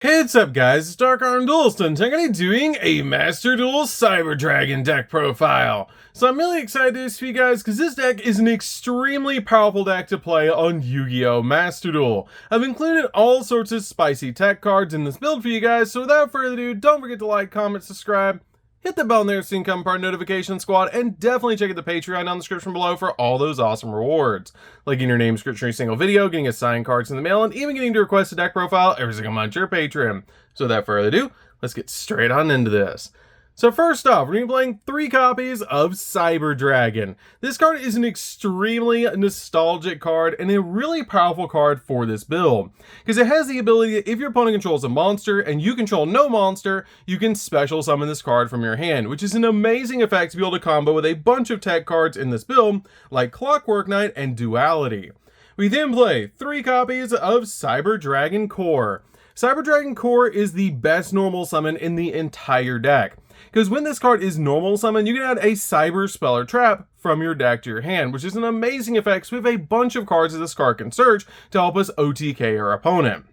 Hey, what's up guys, it's DarkArmedDuelist and I'm going to be doing a Master Duel Cyber Dragon deck profile. So I'm really excited to for you guys because this deck is an extremely powerful deck to play on Yu-Gi-Oh! Master Duel. I've included all sorts of spicy tech cards in this build for you guys, so without further ado, don't forget to like, comment, subscribe, hit the bell there so you can become part of notification squad, and definitely check out the Patreon down in the description below for all those awesome rewards. Like getting your name description every single video, getting assigned cards in the mail, and even getting to request a deck profile every single month to your Patreon. So without further ado, let's get straight on into this. So first off, we're going to be playing 3 copies of Cyber Dragon. This card is an extremely nostalgic card and a really powerful card for this build, because it has the ability that if your opponent controls a monster and you control no monster, you can special summon this card from your hand, which is an amazing effect to be able to combo with a bunch of tech cards in this build, like Clockwork Knight and Duality. We then play 3 copies of Cyber Dragon Core. Cyber Dragon Core is the best normal summon in the entire deck, because when this card is normal summon, you can add a Cyber Spell or Trap from your deck to your hand, which is an amazing effect, so we have a bunch of cards that this card can search to help us OTK our opponent.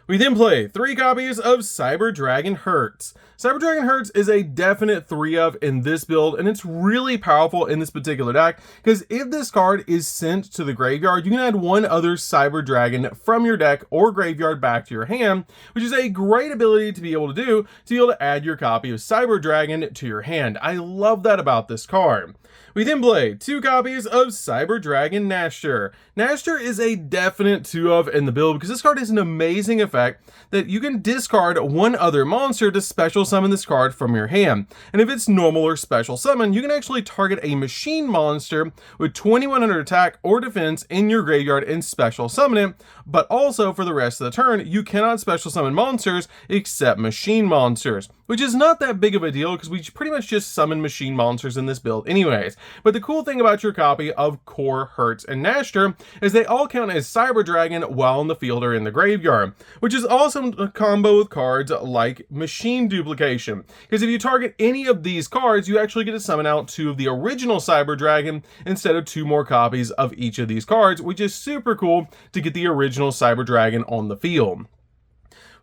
We then play 3 copies of Cyber Dragon Hertz. Cyber Dragon Hertz is a definite 3 of in this build, and it's really powerful in this particular deck, because if this card is sent to the graveyard, you can add one other Cyber Dragon from your deck or graveyard back to your hand, which is a great ability to be able to do, to be able to add your copy of Cyber Dragon to your hand. I love that about this card. We then play 2 copies of Cyber Dragon Nashter. Nashter is a definite 2 of in the build, because this card is an amazing effect that you can discard one other monster to special summon this card from your hand. And if it's normal or special summon, you can actually target a machine monster with 2100 attack or defense in your graveyard and special summon it, but also for the rest of the turn, you cannot special summon monsters except machine monsters, which is not that big of a deal because we pretty much just summon machine monsters in this build anyways. But the cool thing about your copy of Core, Hertz, and Nashter is they all count as Cyber Dragon while in the field or in the graveyard, which is awesome to combo with cards like Machine Duplication, because if you target any of these cards, you actually get to summon out 2 of the original Cyber Dragon instead of 2 more copies of each of these cards, which is super cool to get the original Cyber Dragon on the field.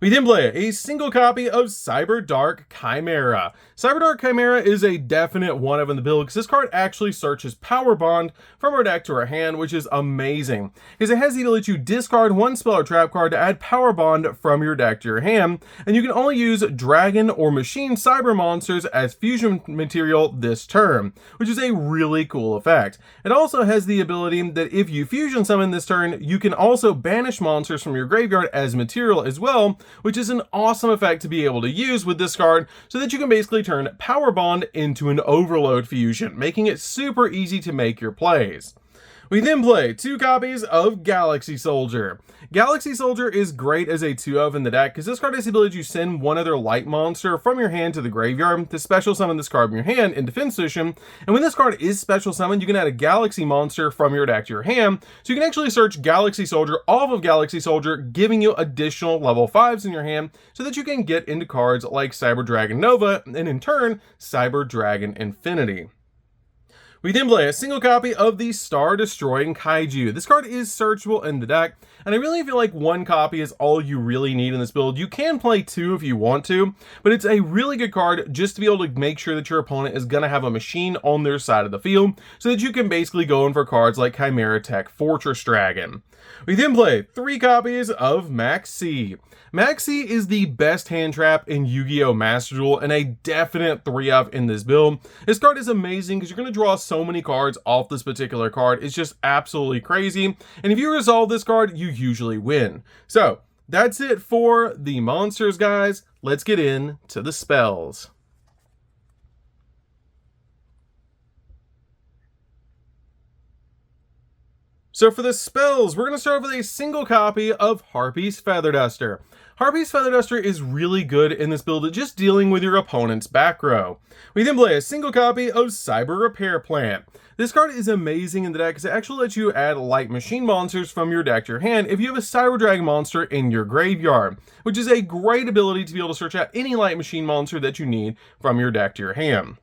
We then play a single copy of Cyber Dark Chimera. Cyber Dark Chimera is a definite 1 of in the build, because this card actually searches Power Bond from our deck to our hand, which is amazing, because it has the ability to discard 1 spell or trap card to add Power Bond from your deck to your hand, and you can only use Dragon or Machine Cyber monsters as fusion material this turn, which is a really cool effect. It also has the ability that if you fusion summon this turn, you can also banish monsters from your graveyard as material as well, which is an awesome effect to be able to use with this card, so that you can basically turn Power Bond into an Overload fusion, making it super easy to make your plays. We then play 2 copies of Galaxy Soldier. Galaxy Soldier is great as a 2 of in the deck, because this card has the ability to send one other light monster from your hand to the graveyard to special summon this card from your hand in defense position, and when this card is special summoned, you can add a Galaxy monster from your deck to your hand, so you can actually search Galaxy Soldier off of Galaxy Soldier, giving you additional level 5s in your hand, so that you can get into cards like Cyber Dragon Nova, and in turn, Cyber Dragon Infinity. We then play a single copy of the Star Destroying Kaiju. This card is searchable in the deck, and I really feel like 1 copy is all you really need in this build. You can play 2 if you want to, but it's a really good card just to be able to make sure that your opponent is going to have a machine on their side of the field, so that you can basically go in for cards like Chimera Tech Fortress Dragon. We then play 3 copies of Max C. Max C is the best hand trap in Yu-Gi-Oh! Master Duel, and a definite 3 of in this build. This card is amazing because you're going to draw so many cards off this particular card. It's just absolutely crazy, and if you resolve this card, you usually win. So that's it for the monsters, guys. Let's get into the spells. So for the spells, we're going to start with a single copy of Harpy's Feather Duster. Harpy's Feather Duster is really good in this build at just dealing with your opponent's back row. We then play a single copy of Cyber Repair Plant. This card is amazing in the deck because it actually lets you add light machine monsters from your deck to your hand if you have a Cyber Dragon monster in your graveyard, which is a great ability to be able to search out any light machine monster that you need from your deck to your hand.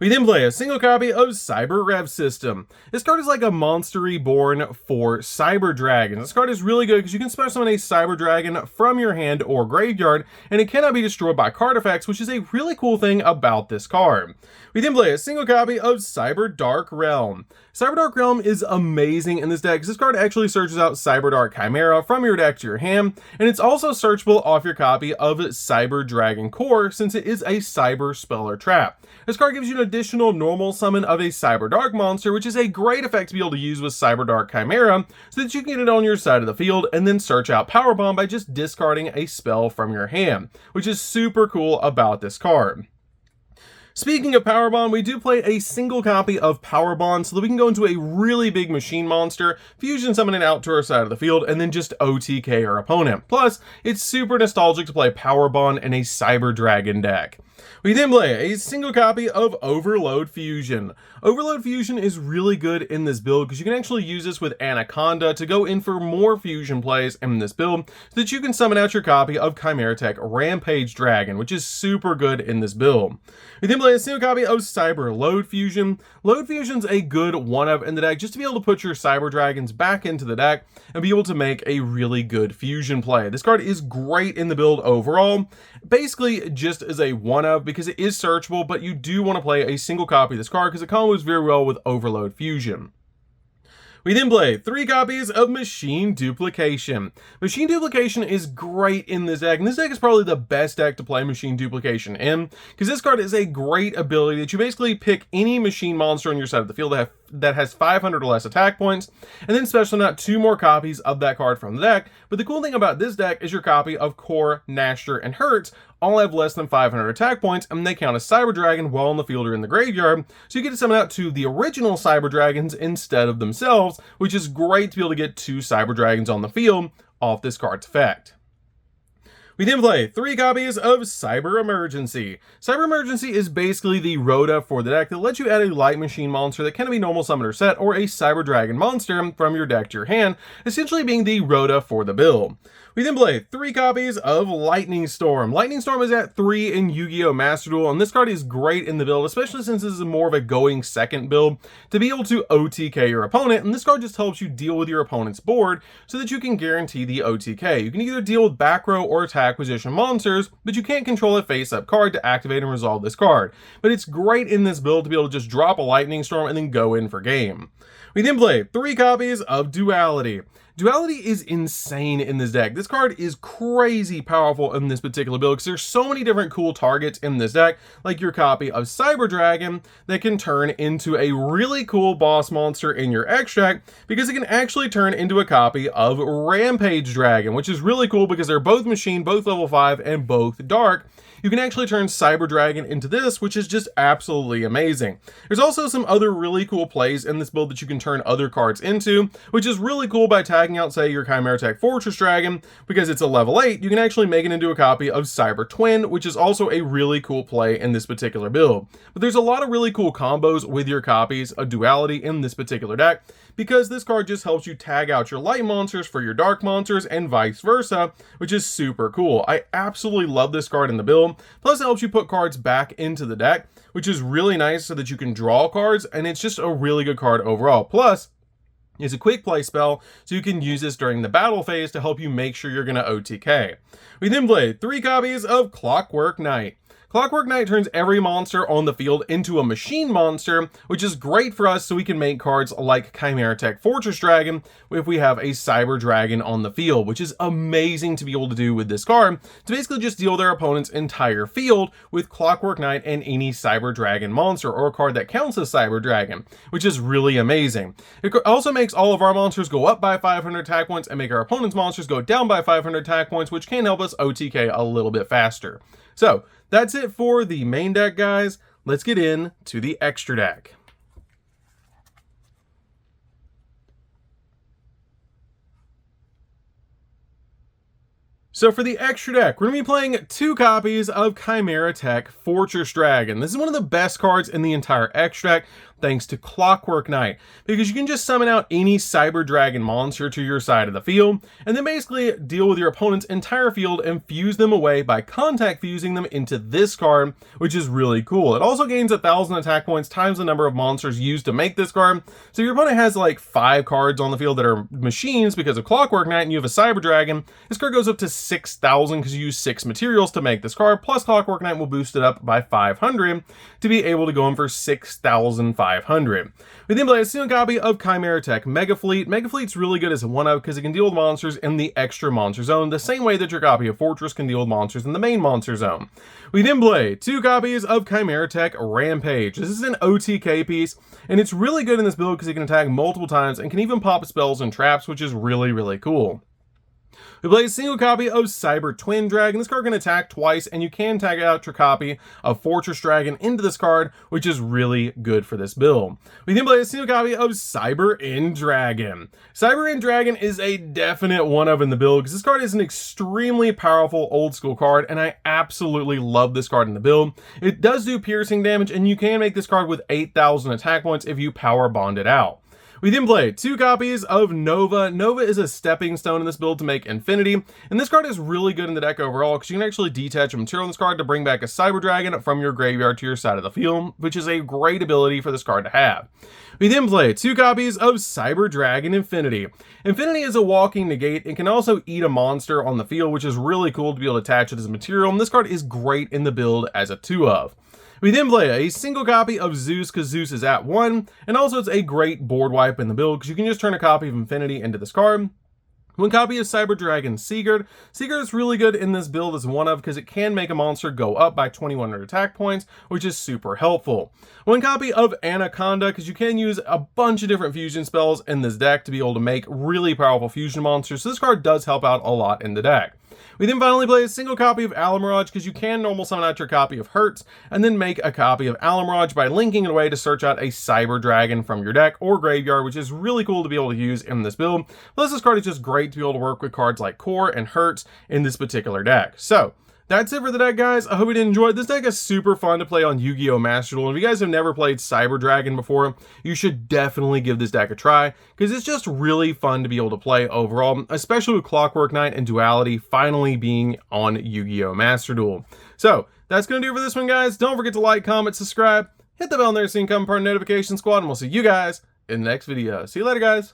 We then play a single copy of Cyber Rev System. This card is like a monster reborn for Cyber Dragons. This card is really good because you can special summon a Cyber Dragon from your hand or graveyard, and it cannot be destroyed by card effects, which is a really cool thing about this card. We then play a single copy of Cyber Dark Realm. Cyber Dark Realm is amazing in this deck because this card actually searches out Cyber Dark Chimera from your deck to your hand, and it's also searchable off your copy of Cyber Dragon Core since it is a Cyber Speller Trap. This card gives you an additional normal summon of a Cyber Dark monster, which is a great effect to be able to use with Cyber Dark Chimera so that you can get it on your side of the field and then search out Power Bomb by just discarding a spell from your hand, which is super cool about this card. Speaking of Power Bond, we do play a single copy of Power Bond so that we can go into a really big machine monster, fusion summon it out to our side of the field, and then just OTK our opponent. Plus, it's super nostalgic to play Power Bond in a Cyber Dragon deck. We then play a single copy of Overload Fusion. Overload Fusion is really good in this build because you can actually use this with Anaconda to go in for more fusion plays in this build so that you can summon out your copy of Chimera Tech Rampage Dragon, which is super good in this build. We then play a single copy of Cyber Load Fusion. Load Fusion's a good one-up in the deck just to be able to put your Cyber Dragons back into the deck and be able to make a really good fusion play. This card is great in the build overall, basically just as a one-up because it is searchable, but you do want to play a single copy of this card because it combos very well with Overload Fusion. We then play 3 copies of Machine Duplication. Machine Duplication is great in this deck, and this deck is probably the best deck to play Machine Duplication in, because this card is a great ability that you basically pick any machine monster on your side of the field that has 500 or less attack points, and then special summon out 2 more copies of that card from the deck. But the cool thing about this deck is your copy of Core, Nashter, and Hertz all have less than 500 attack points, and they count as Cyber Dragon while on the field or in the graveyard, so you get to summon out 2 of the original Cyber Dragons instead of themselves, which is great to be able to get 2 Cyber Dragons on the field off this card's effect. We then play 3 copies of Cyber Emergency. Cyber Emergency is basically the Rhoda for the deck that lets you add a light machine monster that can be normal summon or set, or a Cyber Dragon monster from your deck to your hand, essentially being the Rhoda for the build. We then play 3 copies of Lightning Storm. Lightning Storm is at 3 in Yu-Gi-Oh! Master Duel, and this card is great in the build, especially since this is more of a going second build, to be able to OTK your opponent, and this card just helps you deal with your opponent's board so that you can guarantee the OTK. You can either deal with back row or attack position monsters, but you can't control a face-up card to activate and resolve this card. But it's great in this build to be able to just drop a Lightning Storm and then go in for game. We then play 3 copies of Duality. Duality is insane in this deck. This card is crazy powerful in this particular build because there's so many different cool targets in this deck, like your copy of Cyber Dragon that can turn into a really cool boss monster in your extract because it can actually turn into a copy of Rampage Dragon, which is really cool because they're both machine, both level 5, and both dark. You can actually turn Cyber Dragon into this, which is just absolutely amazing. There's also some other really cool plays in this build that you can turn other cards into, which is really cool by tagging out, say, your Chimera Tech Fortress Dragon. Because it's a level 8, you can actually make it into a copy of Cyber Twin, which is also a really cool play in this particular build. But there's a lot of really cool combos with your copies of Duality in this particular deck, because this card just helps you tag out your light monsters for your dark monsters and vice versa, which is super cool. I absolutely love this card in the build. Plus it helps you put cards back into the deck, which is really nice so that you can draw cards, and it's just a really good card overall. Plus, it's a quick play spell, so you can use this during the battle phase to help you make sure you're going to OTK. We then play 3 copies of Clockwork Knight. Clockwork Knight turns every monster on the field into a machine monster, which is great for us so we can make cards like Chimera Tech Fortress Dragon if we have a Cyber Dragon on the field, which is amazing to be able to do with this card, to basically just deal their opponent's entire field with Clockwork Knight and any Cyber Dragon monster, or a card that counts as Cyber Dragon, which is really amazing. It also makes all of our monsters go up by 500 attack points and make our opponent's monsters go down by 500 attack points, which can help us OTK a little bit faster. So that's it for the main deck, guys. Let's get into the extra deck. So for the extra deck, we're going to be playing 2 copies of Chimera Tech Fortress Dragon. This is one of the best cards in the entire extra deck. thanks to Clockwork Knight, because you can just summon out any Cyber Dragon monster to your side of the field, and then basically deal with your opponent's entire field and fuse them away by contact fusing them into this card, which is really cool. It also gains 1,000 attack points times the number of monsters used to make this card, so your opponent has like 5 cards on the field that are machines because of Clockwork Knight, and you have a Cyber Dragon. This card goes up to 6,000 because you use 6 materials to make this card, plus Clockwork Knight will boost it up by 500 to be able to go in for 6,500. We then play a single copy of Chimera Tech Mega Fleet. Mega Fleet's really good as a 1-of because it can deal with monsters in the extra monster zone, the same way that your copy of Fortress can deal with monsters in the main monster zone. We then play 2 copies of Chimera Tech Rampage. This is an OTK piece, and it's really good in this build because it can attack multiple times and can even pop spells and traps, which is really, really cool. We play a single copy of Cyber Twin Dragon. This card can attack twice, and you can tag out your copy of Fortress Dragon into this card, which is really good for this build. We then play a single copy of Cyber End Dragon. Cyber End Dragon is a definite 1-of in the build, because this card is an extremely powerful old school card, and I absolutely love this card in the build. It does do piercing damage, and you can make this card with 8,000 attack points if you power bond it out. We then play 2 copies of Nova. Nova is a stepping stone in this build to make Infinity, and this card is really good in the deck overall because you can actually detach a material in this card to bring back a Cyber Dragon from your graveyard to your side of the field, which is a great ability for this card to have. We then play 2 copies of Cyber Dragon Infinity. Infinity is a walking negate and can also eat a monster on the field, which is really cool to be able to attach it as a material, and this card is great in the build as a 2-of. We then play a single copy of Zeus because Zeus is at 1, and also it's a great board wipe in the build because you can just turn a copy of Infinity into this card. 1 copy of Cyber Dragon Sigurd. Sigurd is really good in this build as 1-of because it can make a monster go up by 2,100 attack points, which is super helpful. 1 copy of Anaconda because you can use a bunch of different fusion spells in this deck to be able to make really powerful fusion monsters, so this card does help out a lot in the deck. We then finally play a single copy of Alamirage because you can normal summon out your copy of Hertz and then make a copy of Alamirage by linking it away to search out a Cyber Dragon from your deck or graveyard, which is really cool to be able to use in this build. Plus, this card is just great to be able to work with cards like Core and Hertz in this particular deck. So, that's it for the deck, guys. I hope you did enjoy. This deck is super fun to play on Yu-Gi-Oh! Master Duel. If you guys have never played Cyber Dragon before, you should definitely give this deck a try, because it's just really fun to be able to play overall, especially with Clockwork Knight and Duality finally being on Yu-Gi-Oh! Master Duel. So, that's going to do it for this one, guys. Don't forget to like, comment, subscribe, hit the bell in there so you can become part of the notification squad, and we'll see you guys in the next video. See you later, guys.